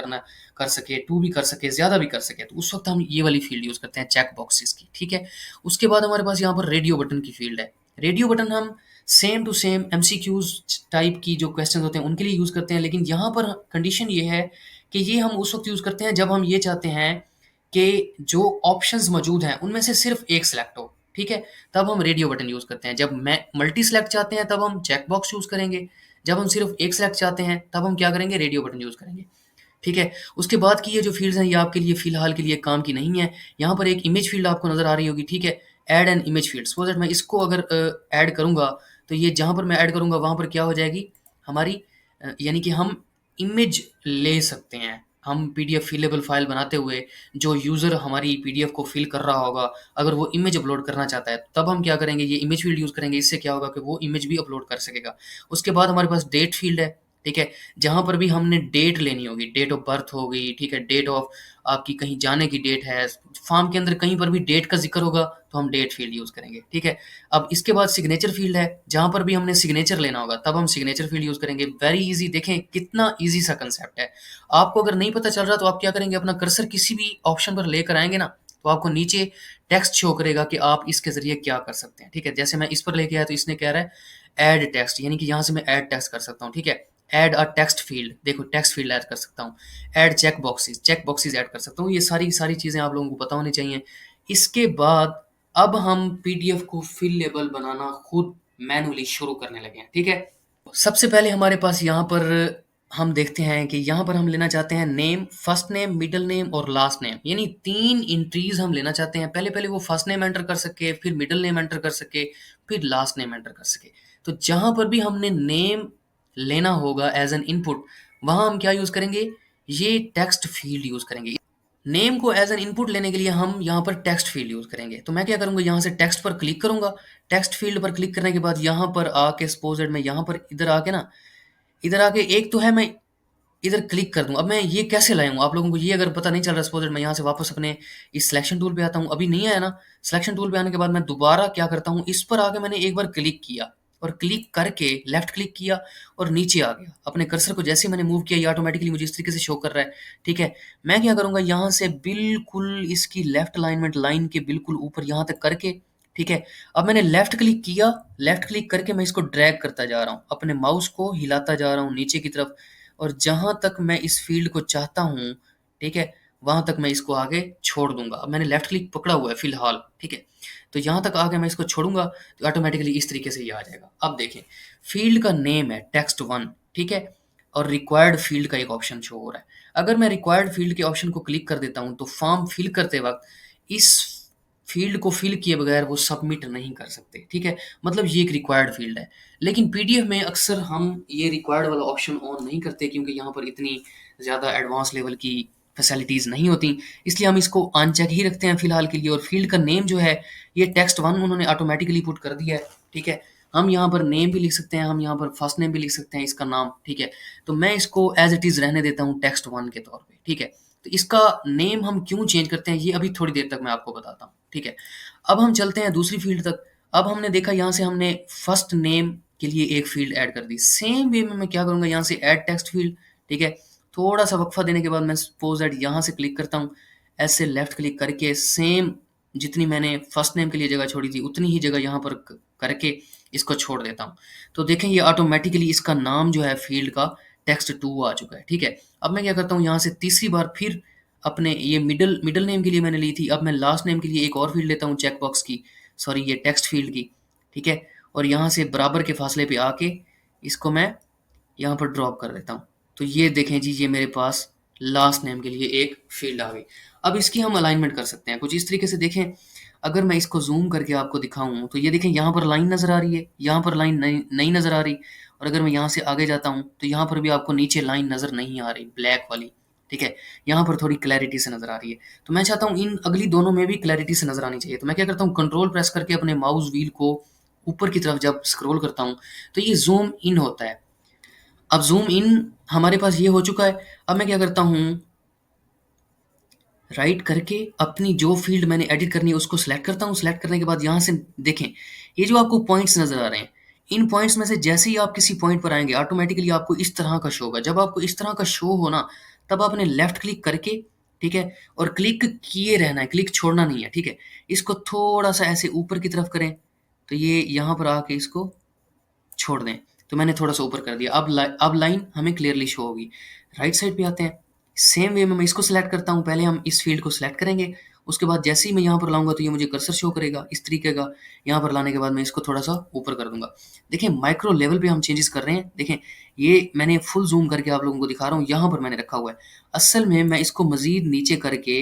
कर सके, 2 भी कर सके, ज़्यादा भी कर सके। तो उस वक़्त हम ये वाली फ़ील्ड यूज़ करते हैं चेक बॉक्सेस की, ठीक है? उसके बाद हमारे पास यहाँ पर रेडियो बटन की फ़ील्ड है। रेडियो बटन हम same to same MCQs type की जो क्वेश्चंस होते हैं उनके लिए यूज़ करते हैं, लेकिन यहाँ पर कंडीशन ये है कि ये हम उस वक़्त यूज़ करते हैं जब हम ये चाहते हैं कि जो ऑप्शंस मौजूद हैं उनमें से सिर्फ़ एक सेलेक्ट हो, ठीक है? तब हम रेडियो बटन यूज़ करते हैं। जब मैं मल्टी सेलेक्ट चाहते हैं तब हम चेक बॉक्स यूज़ करेंगे। जब हम सिर्फ़ एक सेलेक्ट चाहते हैं तब हम क्या करेंगे? रेडियो बटन यूज़ करेंगे, ठीक है? उसके बाद की ये जो फ़ील्ड्स हैं ये आपके लिए फ़िलहाल के लिए काम की नहीं है। यहाँ पर एक इमेज फ़ील्ड आपको नज़र आ रही होगी, ठीक है? Add an image field. Suppose that मैं इसको अगर ऐड करूँगा तो ये जहाँ पर मैं ऐड करूँगा वहाँ पर क्या हो जाएगी हमारी यानी कि हम इमेज ले सकते हैं, हम पीडीएफ फिलेबल फाइल बनाते हुए जो यूज़र हमारी पीडीएफ को फिल कर रहा होगा, अगर वो इमेज अपलोड करना चाहता है, तब हम क्या करेंगे, ये इमेज फील्ड यूज़ करेंगे। इससे क्या होगा कि वो इमेज भी अपलोड कर सकेगा। उसके बाद हमारे पास डेट फील्ड है, ठीक है? जहाँ पर भी हमने डेट लेनी होगी, डेट ऑफ बर्थ हो गई, ठीक है? डेट ऑफ आपकी कहीं जाने की डेट है, फॉर्म के अंदर कहीं पर भी डेट का ज़िक्र होगा, तो हम डेट फील्ड यूज़ करेंगे, ठीक है? अब इसके बाद सिग्नेचर फील्ड है, जहाँ पर भी हमने सिग्नेचर लेना होगा, तब हम सिग्नेचर फील्ड यूज़ करेंगे। वेरी ईज़ी, देखें कितना ईज़ी सा कांसेप्ट है। आपको अगर नहीं पता चल रहा तो आप क्या करेंगे, अपना कर्सर किसी भी ऑप्शन पर लेकर आएँगे ना, तो आपको नीचे टेक्स्ट शो करेगा कि आप इसके ज़रिए क्या कर सकते हैं, ठीक है? जैसे मैं इस पर लेके आया तो इसने कह रहा है ऐड टेक्स्ट, यानी कि यहाँ से मैं ऐड टेक्स्ट कर सकता हूँ, ठीक है? ऐड अ टेक्स्ट फील्ड, देखो टेक्स्ट फील्ड ऐड कर सकता हूँ। ऐड चेक बॉक्सेस ऐड कर सकता हूँ। ये सारी की सारी चीज़ें आप लोगों को पता होनी चाहिए। इसके बाद अब हम पीडीएफ को फिलेबल बनाना खुद मैनुअली शुरू करने लगे हैं, ठीक है? सबसे पहले हमारे पास यहाँ पर हम देखते हैं कि यहाँ पर हम लेना चाहते हैं name, first name, middle name और लास्ट नेम, यानी 3 एंट्रीज़ हम लेना चाहते हैं। पहले वो फर्स्ट नेम एंटर कर सके, फिर मिडल नेम एंटर कर सके, फिर लास्ट नेम एंटर कर सके। तो जहाँ पर भी हमने नेम लेना होगा एज़ एन इनपुट, वहाँ हम क्या यूज़ करेंगे, ये टेक्स्ट फील्ड यूज़ करेंगे। नेम को एज़ एन इनपुट लेने के लिए हम यहाँ पर टेक्स्ट फील्ड यूज़ करेंगे। तो मैं क्या करूँगा, यहाँ से टेक्स्ट पर क्लिक करूँगा। टेक्स्ट फील्ड पर क्लिक करने के बाद यहाँ पर आके सपोज़ दैट मैं यहाँ पर इधर आके ना, इधर आके एक तो है मैं इधर क्लिक कर दूँ। अब मैं ये कैसे लाऊँ? आप लोगों को ये अगर पता नहीं चल रहा, सपोज़ दैट मैं यहाँ से वापस अपने इस सिलेक्शन टूल पे आता हूँ। अभी नहीं आया ना, सिलेक्शन टूल पे आने के बाद मैं दोबारा क्या करता हूँ, इस पर आके मैंने एक बार क्लिक किया और क्लिक करके लेफ्ट क्लिक किया और नीचे आ गया। अपने कर्सर को जैसे ही मैंने मूव किया, ये ऑटोमैटिकली मुझे इस तरीके से शो कर रहा है, ठीक है? मैं क्या करूँगा, यहाँ से बिल्कुल इसकी लेफ्ट अलाइनमेंट लाइन के बिल्कुल ऊपर यहाँ तक करके, ठीक है? अब मैंने लेफ्ट क्लिक किया, लेफ्ट क्लिक करके मैं इसको ड्रैग करता जा रहा हूँ। अपने माउस को हिलाता जा रहा हूँ नीचे की तरफ और जहाँ तक मैं इस फ़ील्ड को चाहता हूँ, ठीक है? वहाँ तक मैं इसको आगे छोड़ दूँगा। अब मैंने लेफ्ट क्लिक पकड़ा हुआ है फ़िलहाल, ठीक है? तो यहाँ तक आके मैं इसको छोड़ूँगा, तो ऑटोमैटिकली इस तरीके से ये आ जाएगा। अब देखें, फ़ील्ड का नेम है टेक्स्ट1, ठीक है? और रिक्वायर्ड फ़ील्ड का एक ऑप्शन शो हो रहा है। अगर मैं रिक्वायर्ड फ़ील्ड के ऑप्शन को क्लिक कर देता हूँ, तो फ़ॉर्म फ़िल करते वक़्त इस फ़ील्ड को फ़िल किए बगैर वो सबमिट नहीं कर सकते, ठीक है? मतलब ये एक रिक्वायर्ड फ़ील्ड है। लेकिन पीडीएफ में अक्सर हम ये रिक्वायर्ड वाला ऑप्शन ऑन नहीं करते, क्योंकि यहाँ पर इतनी ज़्यादा एडवांस लेवल की फैसिलिटीज़ नहीं होती, इसलिए हम इसको अनचेक ही रखते हैं फ़िलहाल के लिए। और फ़ील्ड का नेम जो है, ये टेक्स्ट1 उन्होंने ऑटोमैटिकली पुट कर दिया है, ठीक है? हम यहाँ पर नेम भी लिख सकते हैं, हम यहाँ पर फर्स्ट नेम भी लिख सकते हैं, इसका नाम, ठीक है? तो मैं इसको एज़ इट इज़ रहने देता हूँ टेक्स्ट1 के तौर पे, ठीक है? तो इसका नेम हम क्यों चेंज करते हैं, ये अभी थोड़ी देर तक मैं आपको बताता हूँ, ठीक है? अब हम चलते हैं दूसरी फ़ील्ड तक। अब हमने देखा यहाँ से हमने फर्स्ट नेम के लिए एक फ़ील्ड ऐड कर दी। सेम वे में मैं क्या करूँगा, यहाँ से ऐड टेक्स्ट फ़ील्ड, ठीक है? थोड़ा-सा वक़्फ़ा देने के बाद मैं सपोज़ दैट यहाँ से क्लिक करता हूँ। ऐसे लेफ्ट क्लिक करके सेम जितनी मैंने फर्स्ट नेम के लिए जगह छोड़ी थी, उतनी ही जगह यहाँ पर क करके इसको छोड़ देता हूँ। तो देखें, ये ऑटोमैटिकली इसका नाम जो है फ़ील्ड का टेक्स्ट2 आ चुका है, ठीक है? अब मैं क्या करता हूँ, यहाँ से तीसरी बार फिर अपने ये मिडल नेम के लिए मैंने ली थी, अब मैं लास्ट नेम के लिए एक और फ़ील्ड लेता हूँ चेक बॉक्स की, सॉरी ये टेक्स्ट फ़ील्ड की, ठीक है? और यहाँ से बराबर के फासले पे आके इसको मैं यहाँ पर ड्रॉप कर देता हूँ। तो ये देखें जी, ये मेरे पास लास्ट नेम के लिए एक फ़ील्ड आ गई। अब इसकी हम अलाइनमेंट कर सकते हैं कुछ इस तरीके से। देखें, अगर मैं इसको ज़ूम करके आपको दिखाऊँ, तो ये देखें यहाँ पर लाइन नज़र आ रही है, यहाँ पर लाइन नहीं नज़र आ रही। और अगर मैं यहाँ से आगे जाता हूँ, तो यहाँ पर भी आपको नीचे लाइन नज़र नहीं आ रही, ब्लैक वाली, ठीक है? यहाँ पर थोड़ी क्लैरिटी से नज़र आ रही है। तो मैं चाहता हूँ इन अगली दोनों में भी क्लैरिटी से नज़र आनी चाहिए। तो मैं क्या करता हूँ, कंट्रोल प्रेस करके अपने माउस व्हील को ऊपर की तरफ जब स्क्रॉल करता हूँ, तो ये ज़ूम इन होता है। अब ज़ूम इन हमारे पास ये हो चुका है। अब मैं क्या करता हूँ, राइट करके अपनी जो फ़ील्ड मैंने एडिट करनी है उसको सेलेक्ट करता हूँ। सेलेक्ट करने के बाद यहाँ से देखें, ये जो आपको पॉइंट्स नज़र आ रहे हैं, इन पॉइंट्स में से जैसे ही आप किसी पॉइंट पर आएँगे, ऑटोमैटिकली आपको इस तरह का शो होगा। जब आपको इस तरह का शो हो ना, तब आपने लेफ्ट क्लिक करके, ठीक है? और क्लिक किए रहना है, क्लिक छोड़ना नहीं है, ठीक है? इसको थोड़ा-सा ऐसे ऊपर की तरफ करें, तो ये यहाँ पर आके इसको छोड़ दें। तो मैंने थोड़ा-सा ऊपर कर दिया। अब लाइन हमें क्लियरली शो होगी। राइट साइड पे आते हैं। सेम वे में मैं इसको सेलेक्ट करता हूँ। पहले हम इस फ़ील्ड को सेलेक्ट करेंगे, उसके बाद जैसे ही मैं यहाँ पर लाऊँगा, तो ये मुझे कर्सर शो करेगा इस तरीके का। यहाँ पर लाने के बाद मैं इसको थोड़ा-सा ऊपर कर दूँगा। देखिए, माइक्रो लेवल पे हम चेंजेज़ कर रहे हैं। देखें, ये मैंने फुल ज़ूम करके आप लोगों को दिखा रहा हूँ, यहाँ पर मैंने रखा हुआ है। असल में मैं इसको मज़ीद नीचे करके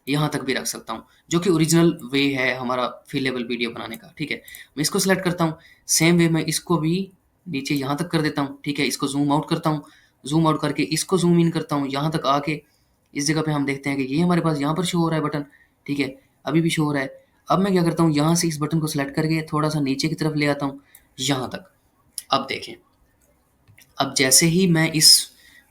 यहाँ तक भी रख सकता हूँ, जो कि ओरिजिनल वे है हमारा फ़िलेबल वीडियो बनाने का, ठीक है? मैं इसको सेलेक्ट करता हूँ। सेम वे में इसको भी नीचे यहाँ तक कर देता हूँ, ठीक है? इसको ज़ूम आउट करता हूँ, ज़ूम आउट करके इसको ज़ूम इन करता हूँ, यहाँ तक आके इस जगह पे हम देखते हैं कि ये हमारे पास यहाँ पर शो हो रहा है बटन, ठीक है, अभी भी शो हो रहा है। अब मैं क्या करता हूँ, यहाँ से इस बटन को सेलेक्ट करके थोड़ा सा नीचे की तरफ ले आता हूँ, यहाँ तक। अब देखें, अब जैसे ही मैं इस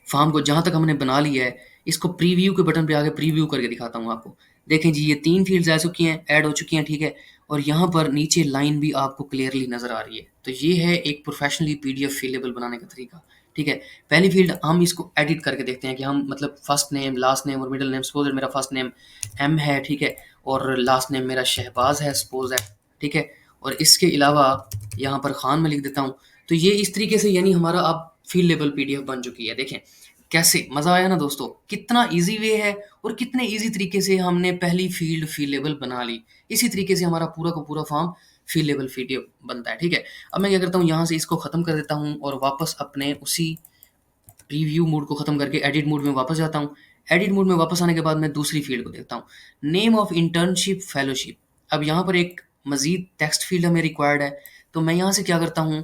फॉर्म को जहाँ तक हमने बना लिया है, इसको प्रीव्यू के बटन पे आके प्रीव्यू करके दिखाता हूँ आपको। देखें जी, ये 3 फ़ील्ड्स आ चुकी हैं, ऐड हो चुकी हैं, ठीक है? और यहाँ पर नीचे लाइन भी आपको क्लियरली नज़र आ रही है। तो ये है एक प्रोफेशनली पीडीएफ फ़िलेबल बनाने का तरीका, ठीक है? पहली फ़ील्ड हम इसको एडिट करके देखते हैं कि हम मतलब फर्स्ट नेम, लास्ट नेम और मिडल नेम, सपोज़ मेरा फर्स्ट नेम एम है, ठीक है? और लास्ट नेम मेरा शहबाज़ है, सपोज़ है, ठीक है? और इसके अलावा यहाँ पर खान मैं लिख देता हूँ। तो ये इस तरीके से यानी हमारा अब फ़ील्ड लेवल पीडीएफ बन चुकी है। देखें कैसे मज़ा आया ना दोस्तों, कितना ईज़ी वे है और कितने ईज़ी तरीके से हमने पहली फ़ील्ड लेवल बना ली। इसी तरीके से हमारा पूरा का पूरा फॉर्म फ़ील्ड लेवल पीडीएफ बनता है, ठीक है? अब मैं क्या करता हूँ, यहाँ से इसको ख़त्म कर देता हूँ और वापस अपने उसी प्रीव्यू मोड को ख़त्म करके एडिट मोड में वापस जाता हूँ। एडिट मोड में वापस आने के बाद मैं दूसरी फ़ील्ड को देखता हूँ, नेम ऑफ इंटर्नशिप फेलोशिप। अब यहाँ पर एक मज़ीद टेक्स्ट फ़ील्ड हमें रिक्वायर्ड है, तो मैं यहाँ से क्या करता हूँ,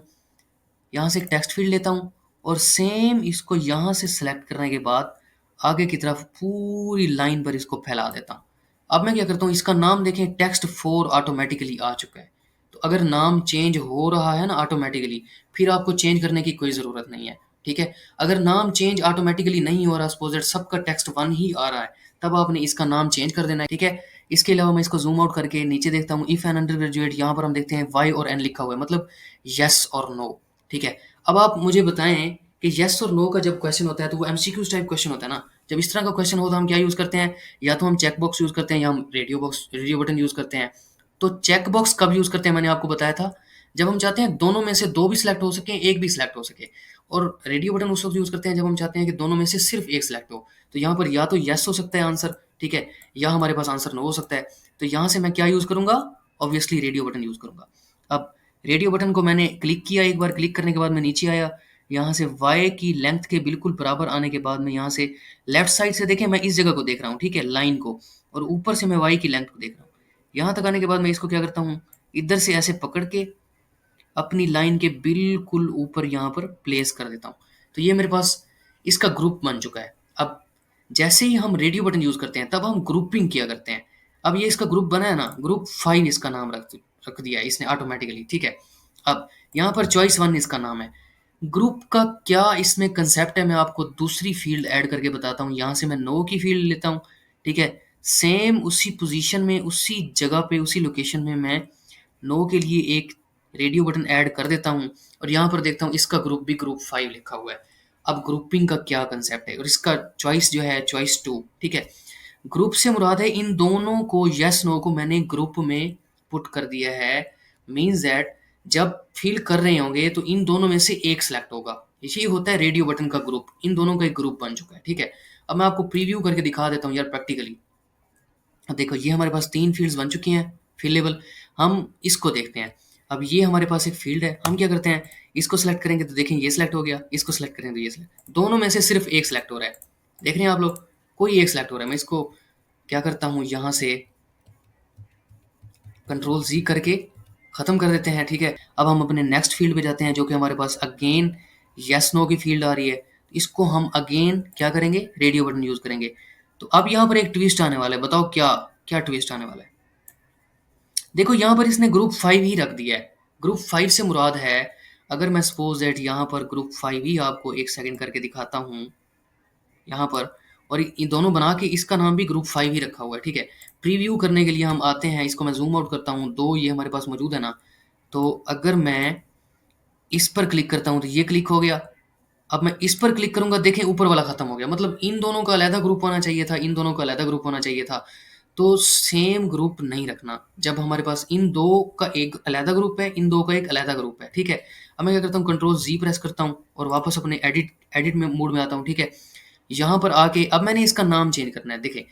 यहाँ से एक टेक्स्ट फ़ील्ड लेता हूँ और सेम इसको यहाँ से सेलेक्ट करने के बाद आगे की तरफ पूरी लाइन पर इसको फैला देता हूँ। अब मैं क्या करता हूँ, इसका नाम देखें, टेक्स्ट 4 ऑटोमेटिकली आ चुका है। तो अगर नाम चेंज हो रहा है ना ऑटोमेटिकली, फिर आपको चेंज करने की कोई ज़रूरत नहीं है, ठीक है? अगर नाम चेंज ऑटोमेटिकली नहीं हो रहा, सपोज़ दैट सबका टेक्स्ट 1 ही आ रहा है, तब आपने इसका नाम चेंज कर देना है, ठीक है? इसके अलावा मैं इसको ज़ूम आउट करके नीचे देखता हूँ, इफ एन अंडर ग्रेजुएट, यहाँ पर हम देखते हैं वाई और एन लिखा हुआ है, मतलब येस और नो, ठीक है? अब आप मुझे बताएँ कि येस और नो का जब क्वेश्चन होता है तो वो एमसीक्यूज़ टाइप क्वेश्चन होता है ना? जब इस तरह का क्वेश्चन हो तो हम क्या यूज़ करते हैं? या तो हम चेक बॉक्स यूज़ करते हैं या हम रेडियो बटन यूज़ करते हैं। तो चेक बॉक्स कब यूज़ करते हैं मैंने आपको बताया था, जब हम चाहते हैं दोनों में से 2 भी सिलेक्ट हो सकें, 1 भी सिलेक्ट हो सके। और रेडियो बटन उस वक़्त यूज़ करते हैं जब हम चाहते हैं कि दोनों में से सिर्फ़ 1 सिलेक्ट हो। तो यहाँ पर या तो येस हो सकता है आंसर, ठीक है? या हमारे पास आंसर नो हो सकता है। तो यहाँ से मैं क्या यूज़ करूँगा? ऑब्वियसली रेडियो बटन यूज़ करूँगा। अब रेडियो बटन को मैंने क्लिक किया, एक बार क्लिक करने के बाद मैं नीचे आया, यहाँ से वाई की लेंथ के बिल्कुल बराबर आने के बाद मैं यहाँ से लेफ्ट साइड से देखें, मैं इस जगह को देख रहा हूँ, ठीक है? लाइन को, और ऊपर से मैं वाई की लेंथ को देख रहा हूँ। यहाँ तक आने के बाद मैं इसको क्या करता हूँ, इधर से ऐसे पकड़ के अपनी लाइन के बिल्कुल ऊपर यहाँ पर प्लेस कर देता हूँ। तो ये मेरे पास इसका ग्रुप बन चुका है। अब जैसे ही हम रेडियो बटन यूज़ करते हैं तब हम ग्रुपिंग किया करते हैं। अब ये इसका ग्रुप बना है ना, ग्रुप 5 इसका नाम रख दिया है इसने ऑटोमेटिकली, ठीक है? अब यहाँ पर चॉइस 1 इसका नाम है। ग्रुप का क्या इसमें कंसेप्ट है, मैं आपको दूसरी फ़ील्ड ऐड करके बताता हूँ। यहाँ से मैं नो की फ़ील्ड लेता हूँ, ठीक है? सेम उसी पोज़ीशन में, उसी जगह पे, उसी लोकेशन में मैं नो के लिए एक रेडियो बटन ऐड कर देता हूँ और यहाँ पर देखता हूँ इसका ग्रुप भी ग्रुप 5 लिखा हुआ है। अब ग्रुपिंग का क्या कंसेप्ट है और इसका चॉइस जो है चॉइस 2, ठीक है? ग्रुप से मुराद है इन दोनों को, येस नो को मैंने ग्रुप में पुट कर दिया है। मीन्स दैट जब फ़िल कर रहे होंगे तो इन दोनों में से एक सिलेक्ट होगा। यही होता है रेडियो बटन का ग्रुप, इन दोनों का एक ग्रुप बन चुका है, ठीक है? अब मैं आपको प्रीव्यू करके दिखा देता हूँ यार प्रैक्टिकली। अब देखो ये हमारे पास 3 फ़ील्ड्स बन चुकी हैं, फिलेबल। हम इसको देखते हैं। अब ये हमारे पास एक फ़ील्ड है, हम क्या करते हैं, इसको सेलेक्ट करेंगे तो देखें ये सिलेक्ट हो गया, इसको सेलेक्ट करेंगे तो ये सिलेक्ट, दोनों में से सिर्फ़ एक सिलेक्ट हो रहा है। देख रहे हैं आप लोग? कोई एक सिलेक्ट हो रहा है। मैं इसको क्या करता हूँ, यहाँ से कंट्रोल ज़ी करके ख़त्म कर देते हैं, ठीक है? अब हम अपने नेक्स्ट फ़ील्ड पे जाते हैं जो कि हमारे पास अगेन येस नो की फ़ील्ड आ रही है। इसको हम अगेन क्या करेंगे, रेडियो बटन यूज़ करेंगे। तो अब यहाँ पर एक ट्विस्ट आने वाला है, बताओ क्या क्या ट्विस्ट आने वाला है? देखो यहाँ पर इसने ग्रुप 5 ही रख दिया है। ग्रुप 5 से मुराद है, अगर मैं सपोज़ दैट यहाँ पर ग्रुप 5 ही आपको 1 सेकंड करके दिखाता हूँ, यहाँ पर, और ये दोनों बना के इसका नाम भी ग्रुप 5 ही रखा हुआ है, ठीक है? प्रीव्यू करने के लिए हम आते हैं, इसको मैं ज़ूम आउट करता हूँ, 2 ये हमारे पास मौजूद है ना, तो अगर मैं इस पर क्लिक करता हूँ तो ये क्लिक हो गया। अब मैं इस पर क्लिक करूँगा, देखें ऊपर वाला ख़त्म हो गया। मतलब इन दोनों का अलहदा ग्रुप होना चाहिए था, इन दोनों का अलहदा ग्रुप होना चाहिए था। तो सेम ग्रुप नहीं रखना, जब हमारे पास इन 2 का एक अलहदा ग्रुप है, इन 2 का एक अलहदा ग्रुप है, ठीक है? अब मैं क्या करता हूँ, कंट्रोल ज़ी प्रेस करता हूँ और वापस अपने एडिट में मोड में आता हूँ, ठीक है? यहाँ पर आके अब मैंने इसका नाम चेंज करना है। देखें,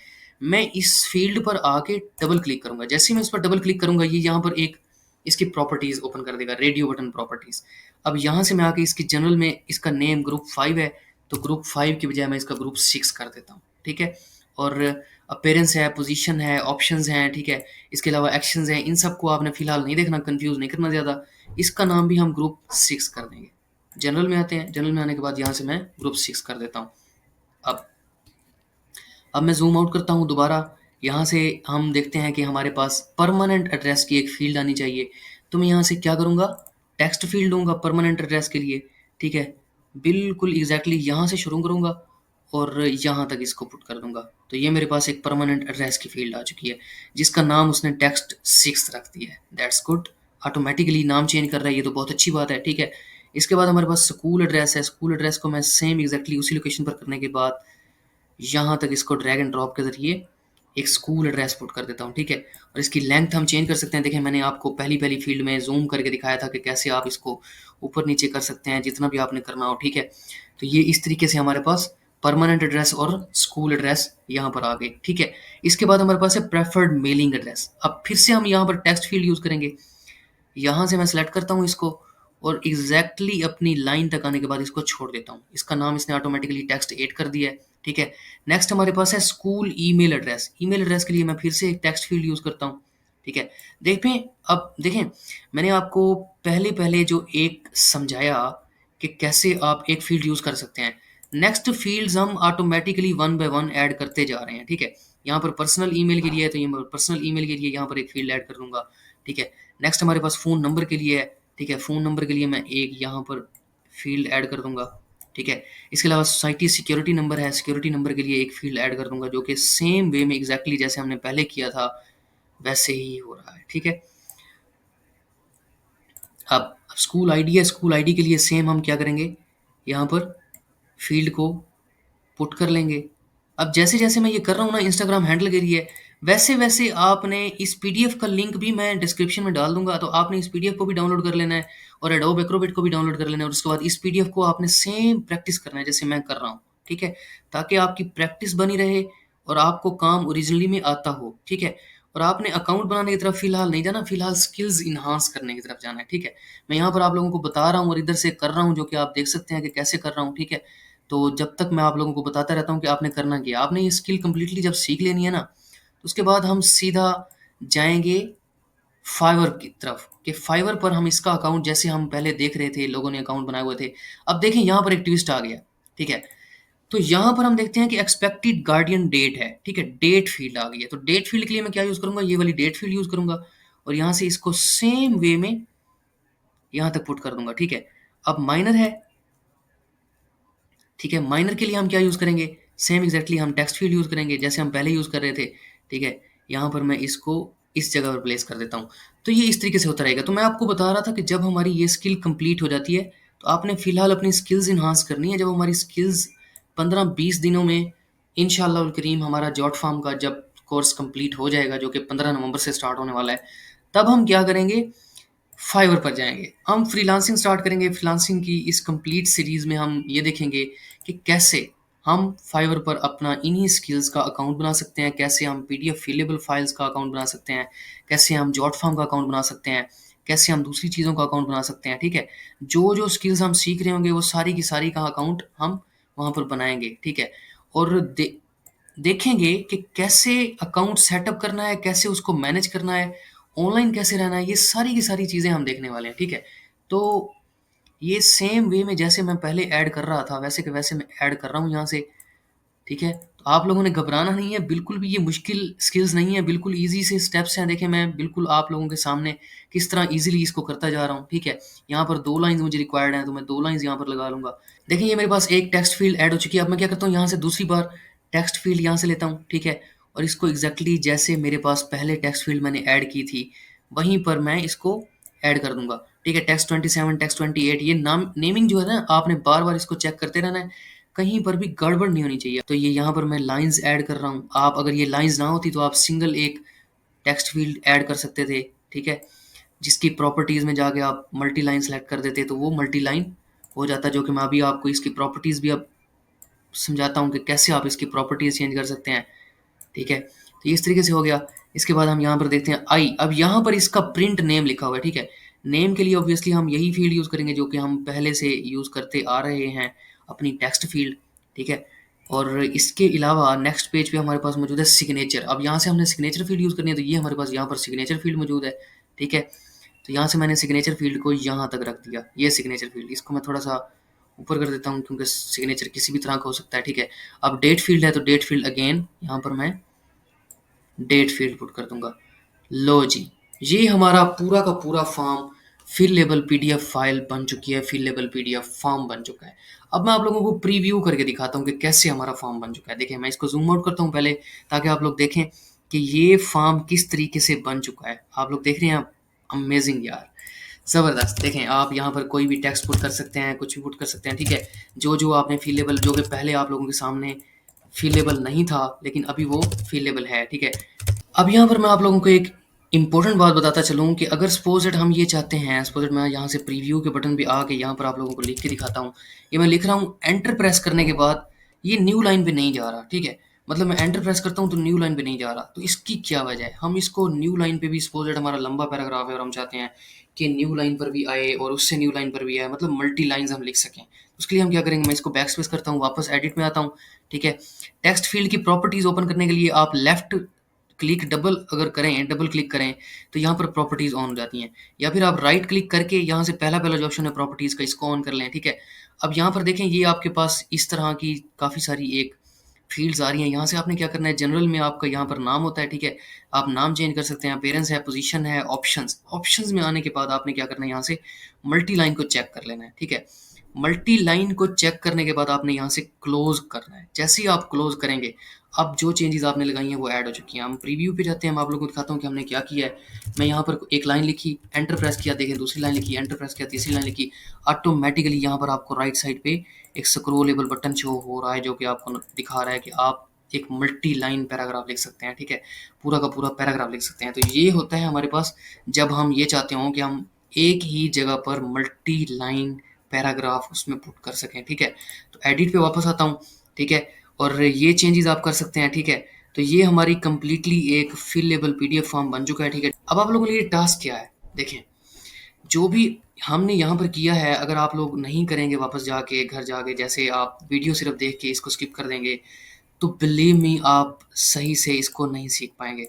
मैं इस फ़ील्ड पर आके डबल क्लिक करूँगा। जैसे ही मैं इस पर डबल क्लिक करूँगा, ये यहाँ पर एक इसकी प्रॉपर्टीज़ ओपन कर देगा, रेडियो बटन प्रॉपर्टीज़। अब यहाँ से मैं आके इसकी जनरल में इसका नेम ग्रुप 5 है, तो ग्रुप 5 की बजाय मैं इसका ग्रुप 6 कर देता हूँ, ठीक है? और अपीयरेंस है, पोज़ीशन है, ऑप्शंस हैं, ठीक है? इसके अलावा एक्शंस हैं, इन सबको आपने फ़िलहाल नहीं देखना, कन्फ्यूज़ नहीं करना ज़्यादा। इसका नाम भी हम ग्रुप 6 कर देंगे। जनरल में आते हैं, जनरल में आने के बाद यहाँ से मैं ग्रुप 6 कर देता हूँ। अब अब मैं ज़ूम आउट करता हूँ दोबारा, यहाँ से हम देखते हैं कि हमारे पास परमानेंट एड्रेस की एक फ़ील्ड आनी चाहिए। तो मैं यहाँ से क्या करूँगा, टेक्स्ट फ़ील्ड दूँगा परमानेंट एड्रेस के लिए, ठीक है? बिल्कुल एग्ज़ैक्टली यहाँ से शुरू करूँगा और यहाँ तक इसको पुट कर दूँगा। तो ये मेरे पास एक परमानेंट एड्रेस की फ़ील्ड आ चुकी है, जिसका नाम उसने टेक्स्ट 6 रख दिया है। That's good. ऑटोमैटिकली नाम चेंज कर रहा है, ये तो बहुत अच्छी बात है, ठीक है? इसके बाद हमारे पास स्कूल एड्रेस है, स्कूल एड्रेस को मैं सेम एग्ज़ैक्टली उसी लोकेशन पर करने के बाद यहाँ तक इसको ड्रैग एंड ड्रॉप के ज़रिए एक स्कूल एड्रेस पुट कर देता हूँ, ठीक है? और इसकी लेंथ हम चेंज कर सकते हैं। देखिए, मैंने आपको पहली फ़ील्ड में ज़ूम करके दिखाया था कि कैसे आप इसको ऊपर-नीचे कर सकते हैं, जितना भी आपने करना हो, ठीक है? तो ये इस तरीके से हमारे पास परमानेंट एड्रेस और स्कूल एड्रेस यहाँ पर आ गए, ठीक है? इसके बाद हमारे पास है प्रेफर्ड मेलिंग एड्रेस। अब फिर से हम यहाँ पर टेक्स्ट फ़ील्ड यूज़ करेंगे। यहाँ से मैं सेलेक्ट करता हूँ इसको और एग्ज़ैक्टली अपनी लाइन तक आने के बाद इसको छोड़ देता हूँ। इसका नाम इसने ऑटोमैटिकली टेक्स्ट 8 कर दिया है, ठीक है? नेक्स्ट हमारे पास है school email address. Email address के लिए मैं फिर से एक टेक्स्ट फ़ील्ड यूज़ करता हूँ, ठीक है? अब देखें, मैंने आपको पहले-पहले जो एक समझाया कि कैसे आप एक फ़ील्ड यूज़ कर सकते हैं। नेक्स्ट फ़ील्ड्स हम automatically one by one add करते जा रहे हैं, ठीक है? यहाँ पर पर्सनल ईमेल के लिए है, तो ये मैं पर्सनल ईमेल के लिए यहाँ पर एक फ़ील्ड ऐड कर दूँगा, ठीक है? नेक्स्ट हमारे पास फ़ोन नंबर के लिए है, ठीक है? फ़ोन नंबर के लिए मैं एक यहाँ पर फ़ील्ड ऐड कर दूँगा, ठीक है? इसके अलावा सोसाइटी सिक्योरिटी नंबर है, सिक्योरिटी नंबर के लिए एक फ़ील्ड ऐड कर दूँगा, जो कि सेम वे में एग्ज़ैक्टली जैसे हमने पहले किया था, वैसे ही हो रहा है, ठीक है? अब स्कूल आईडी है, स्कूल आईडी के लिए सेम हम क्या करेंगे, यहाँ पर फ़ील्ड को पुट कर लेंगे। अब जैसे-जैसे मैं ये कर रहा हूँ ना इंस्टाग्राम हैंडल के लिए, वैसे-वैसे आपने इस पीडीएफ का लिंक भी मैं डिस्क्रिप्शन में डाल दूँगा, तो आपने इस पीडीएफ को भी डाउनलोड कर लेना है और एडोब एक्रोबैट को भी डाउनलोड कर लेना है और उसके बाद इस पीडीएफ को आपने सेम प्रैक्टिस करना है जैसे मैं कर रहा हूँ, ठीक है? ताकि आपकी प्रैक्टिस बनी रहे और आपको काम ओरिजिनली में आता हो, ठीक है? और आपने अकाउंट बनाने की तरफ फ़िलहाल नहीं जाना, फ़िलहाल स्किल्स एनहांस करने की तरफ जाना है, ठीक है? मैं यहाँ पर आप लोगों को बता रहा हूँ और इधर से कर रहा हूँ, जो कि आप देख सकते हैं कि कैसे कर रहा हूँ, ठीक है? तो जब तक मैं आप लोगों को बताता रहता हूँ कि आपने करना क्या है। आपने ये स्किल कंप्लीटली जब सीख लेनी है ना, तो उसके बाद हम सीधा जाएँगे फाइवर की तरफ कि फाइवर पर हम इसका अकाउंट जैसे हम पहले देख रहे थे, लोगों ने अकाउंट बनाए हुए थे। अब देखें यहाँ पर एक ट्विस्ट आ गया, ठीक है? तो यहाँ पर हम देखते हैं कि एक्सपेक्टेड गार्डियन डेट है, ठीक है? डेट फ़ील्ड आ गई है। तो डेट फ़ील्ड के लिए मैं क्या यूज़ करूँगा, ये वाली डेट फ़ील्ड यूज़ करूँगा और यहाँ से इसको सेम वे में यहाँ तक पुट कर दूँगा, ठीक है? अब माइनर है, ठीक है? माइनर के लिए हम क्या यूज़ करेंगे? सेम एग्ज़ैक्टली हम टेक्स्ट फ़ील्ड यूज़ करेंगे जैसे हम पहले यूज़ कर रहे थे, ठीक है? यहाँ पर मैं इसको इस जगह पर प्लेस कर देता हूँ। तो ये इस तरीके से होता रहेगा। तो मैं आपको बता रहा था कि जब हमारी ये स्किल कंप्लीट हो जाती है, तो आपने फ़िलहाल अपनी स्किल्स एनहांस करनी है। जब हमारी स्किल्स 15-20 दिनों में इंशाअल्लाहुल करीम हमारा जॉट फ़ार्म का जब कोर्स कंप्लीट हो जाएगा, जो कि 15 नवंबर से स्टार्ट होने वाला है, तब हम क्या करेंगे, फाइवर पर जाएँगे। हम फ्रीलांसिंग स्टार्ट करेंगे, फ्रीलांसिंग की इस कंप्लीट सीरीज़ में हम ये देखेंगे कि कैसे हम फाइवर पर अपना इन्हीं स्किल्स का अकाउंट बना सकते हैं, कैसे हम पीडीएफ फिलेबल फाइल्स का अकाउंट बना सकते हैं, कैसे हम जॉट फॉर्म का अकाउंट बना सकते हैं, कैसे हम दूसरी चीज़ों का अकाउंट बना सकते हैं, ठीक है? जो-जो स्किल्स हम सीख रहे होंगे, वो सारी की सारी का अकाउंट हम वहाँ पर बनाएँगे, ठीक है? और देखेंगे कि कैसे अकाउंट सेटअप करना है, कैसे उसको मैनेज करना है, ऑनलाइन कैसे रहना है, ये सारी की सारी चीज़ें हम देखने वाले हैं, ठीक है? तो ये सेम वे में जैसे मैं पहले ऐड कर रहा था, वैसे के वैसे मैं ऐड कर रहा हूँ यहाँ से, ठीक है? तो आप लोगों ने घबराना नहीं है, बिल्कुल भी ये मुश्किल स्किल्स नहीं है, बिल्कुल ईज़ी से स्टेप्स हैं। देखिए, मैं बिल्कुल आप लोगों के सामने किस तरह ईज़िली इसको करता जा रहा हूँ, ठीक है? यहाँ पर 2 लाइन्स मुझे रिक्वायर्ड हैं, तो मैं 2 लाइन्स यहाँ पर लगा लूँगा। देखिए, ये मेरे पास एक टेक्स्ट फ़ील्ड ऐड हो चुकी है। अब मैं क्या करता हूँ, यहाँ से दूसरी बार टेक्स्ट फ़ील्ड यहाँ से लेता हूँ, ठीक है? और इसको एग्ज़ैक्टली जैसे मेरे पास पहले टेक्स्ट फ़ील्ड मैंने ऐड की थी, वहीं पर मैं इसको ऐड कर दूँगा, ठीक है? टेक्स्ट 27, टेक्स्ट 28 ये नाम नेमिंग जो है ना, आपने बार-बार इसको चेक करते रहना है, कहीं पर भी गड़बड़ नहीं होनी चाहिए। तो ये यहाँ पर मैं लाइन्स ऐड कर रहा हूँ। आप अगर ये लाइन्स ना होती, तो आप सिंगल एक टेक्स्ट फ़ील्ड ऐड कर सकते थे, ठीक है? जिसकी प्रॉपर्टीज़ में जाके आप मल्टी लाइन सेलेक्ट कर देते, तो वो मल्टी लाइन हो जाता, जो कि मैं अभी आपको इसकी प्रॉपर्टीज़ भी अब समझाता हूँ कि कैसे आप इसकी प्रॉपर्टीज़ चेंज कर सकते हैं, ठीक है? तो ये इस तरीके से हो गया। इसके बाद हम यहाँ पर देखते हैं आई। अब यहाँ पर इसका प्रिंट नेम लिखा हुआ है, ठीक है? नेम के लिए ऑब्वियसली हम यही फ़ील्ड यूज़ करेंगे जो कि हम पहले से यूज़ करते आ रहे हैं, अपनी टेक्स्ट फ़ील्ड, ठीक है? और इसके अलावा नेक्स्ट पेज पे हमारे पास मौजूद है सिग्नेचर। अब यहाँ से हमने सिग्नेचर फ़ील्ड यूज़ करनी है, तो ये हमारे पास यहाँ पर सिग्नेचर फ़ील्ड मौजूद है, ठीक है? तो यहाँ से मैंने सिग्नेचर फ़ील्ड को यहाँ तक रख दिया, ये सिग्नेचर फ़ील्ड। इसको मैं थोड़ा-सा ऊपर कर देता हूँ क्योंकि सिग्नेचर किसी भी तरह का हो सकता है, ठीक है। अब डेट फील्ड है तो डेट फील्ड अगेन यहाँ पर मैं डेट फील्ड पुट कर दूंगा। लो जी, ये हमारा पूरा का पूरा form fillable PDF file बन चुकी है, फिल लेबल पीडीएफ फॉर्म बन चुका है। अब मैं आप लोगों को प्रीव्यू करके दिखाता हूँ कि कैसे हमारा फॉर्म बन चुका है। देखिए मैं इसको जूम आउट करता हूँ पहले, ताकि आप लोग देखें कि ये फॉर्म किस तरीके से बन चुका है। आप लोग देख रहे हैं, अमेजिंग यार, ज़बरदस्त। देखें आप यहाँ पर कोई भी टेक्स्ट पुट कर सकते हैं, कुछ भी पुट कर सकते हैं, ठीक है। जो जो आपने फिल लेबल, जो कि पहले आप लोगों के सामने फिल लेबल नहीं था लेकिन अभी वो फिल लेबल है, ठीक है। अब यहाँ पर मैं आप लोगों को एक इम्पोर्टेंट बात बताता चलूँ कि अगर सपोज दैट हम ये चाहते हैं, सपोज दैट मैं यहाँ से प्रीव्यू के बटन पे आके यहाँ पर आप लोगों को लिख के दिखाता हूँ। ये मैं लिख रहा हूँ, एंटर प्रेस करने के बाद ये न्यू लाइन पे नहीं जा रहा, ठीक है। मतलब मैं एंटर प्रेस करता हूँ तो न्यू लाइन पे नहीं जा रहा, तो इसकी क्या वजह है। हम इसको न्यू लाइन पे भी, सपोज दैट हमारा लंबा पैराग्राफ है और हम चाहते हैं कि न्यू लाइन पर भी आए और उससे न्यू लाइन पर भी आए, मतलब मल्टी लाइन्स हम लिख सकें। उसके लिए हम क्या करेंगे, मैं इसको बैक स्पेस करता हूँ, वापस एडिट में आता हूँ, ठीक है। टेक्स्ट फील्ड की प्रॉपर्टीज ओपन करने के लिए आप लेफ्ट क्लिक डबल अगर करें, डबल क्लिक करें तो यहाँ पर प्रॉपर्टीज़ ऑन हो जाती हैं, या फिर आप राइट क्लिक करके यहाँ से पहला पहला जो ऑप्शन है प्रॉपर्टीज़ का, इसको ऑन कर लें, ठीक है। अब यहाँ पर देखें, ये आपके पास इस तरह की काफ़ी सारी एक फील्ड्स आ रही हैं। यहाँ से आपने क्या करना है, जनरल में आपका यहाँ पर नाम होता है, ठीक है। आप नाम चेंज कर सकते हैं, अपेरेंस है, पोजीशन है, ऑप्शंस। ऑप्शंस में आने के बाद आपने क्या करना है, यहाँ से मल्टी लाइन को चेक कर लेना है, ठीक है। मल्टी लाइन को चेक करने के बाद आपने यहाँ से क्लोज करना है। जैसे ही आप क्लोज करेंगे, अब जो चेंजेस आपने लगाई हैं वो ऐड हो चुकी हैं। हम प्रीव्यू पे जाते हैं, मैं आप लोगों को दिखाता हूँ कि हमने क्या किया है। मैं यहाँ पर एक लाइन लिखी, एंटर प्रेस किया, देखें दूसरी लाइन लिखी, एंटर प्रेस किया, तीसरी लाइन लिखी। ऑटोमेटिकली यहाँ पर आपको राइट साइड पे एक स्क्रोलेबल बटन शो हो रहा है, जो कि आपको दिखा रहा है कि आप एक मल्टी लाइन पैराग्राफ लिख सकते हैं, ठीक है। पूरा का पूरा पैराग्राफ लिख सकते हैं। तो ये होता है हमारे पास जब हम ये चाहते हों कि हम एक ही जगह पर मल्टी लाइन पैराग्राफ उसमें पुट कर सकें, ठीक है। तो एडिट पे वापस आता हूँ, ठीक है, और ये चेंजेस आप कर सकते हैं, ठीक है। तो ये हमारी कंप्लीटली एक फिल लेबल पीडीएफ फॉर्म बन चुका है, ठीक है। अब आप लोगों के लिए टास्क क्या है, देखें जो भी हमने यहाँ पर किया है, अगर आप लोग नहीं करेंगे वापस जाके घर जाके, जैसे आप वीडियो सिर्फ देख के इसको स्किप कर देंगे, तो बिलीव मी आप सही से इसको नहीं सीख पाएंगे।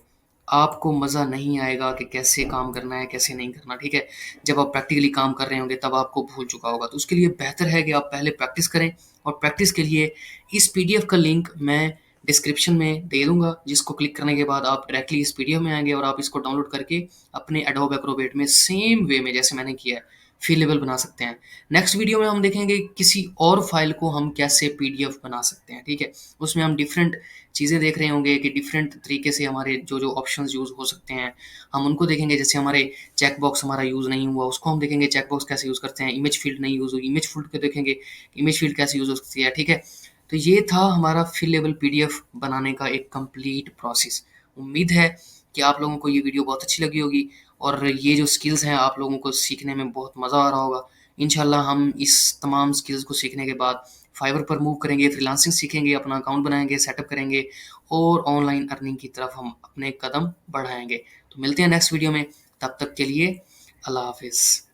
आपको मज़ा नहीं आएगा कि कैसे काम करना है, कैसे नहीं करना, ठीक है। जब आप प्रैक्टिकली काम कर रहे होंगे तब आपको भूल चुका होगा। तो उसके लिए बेहतर है कि आप पहले प्रैक्टिस करें, और प्रैक्टिस के लिए इस पीडीएफ का लिंक मैं डिस्क्रिप्शन में दे दूंगा, जिसको क्लिक करने के बाद आप डायरेक्टली इस पीडीएफ में आएंगे और आप इसको डाउनलोड करके अपने एडोब एक्रोबेट में सेम वे में जैसे मैंने किया है फील लेवल बना सकते हैं। नेक्स्ट वीडियो में हम देखेंगे किसी और फाइल को हम कैसे पीडीएफ बना सकते हैं, ठीक है। उसमें हम डिफरेंट चीज़ें देख रहे होंगे कि डिफरेंट तरीके से हमारे जो जो ऑप्शंस यूज़ हो सकते हैं, हम उनको देखेंगे। जैसे हमारे चेक बॉक्स हमारा यूज़ नहीं हुआ, उसको हम देखेंगे चेक बॉक्स कैसे यूज़ करते हैं। इमेज फील्ड नहीं यूज़ हुई, इमेज फील्ड को देखेंगे इमेज फील्ड कैसे यूज़ हो सकती है, ठीक है। तो ये था हमारा फिल लेवल पीडीएफ बनाने का एक कंप्लीट प्रोसेस। उम्मीद है कि आप लोगों को ये वीडियो बहुत अच्छी लगी होगी, और ये जो स्किल्स हैं आप लोगों को सीखने में बहुत मज़ा आ रहा होगा। इंशाल्लाह हम इस तमाम स्किल्स को सीखने के बाद फाइवर पर मूव करेंगे, फ्रीलांसिंग सीखेंगे, अपना अकाउंट बनाएंगे, सेटअप करेंगे, और ऑनलाइन अर्निंग की तरफ हम अपने कदम बढ़ाएंगे। तो मिलते हैं नेक्स्ट वीडियो में, तब तक के लिए अल्लाह हाफिज़।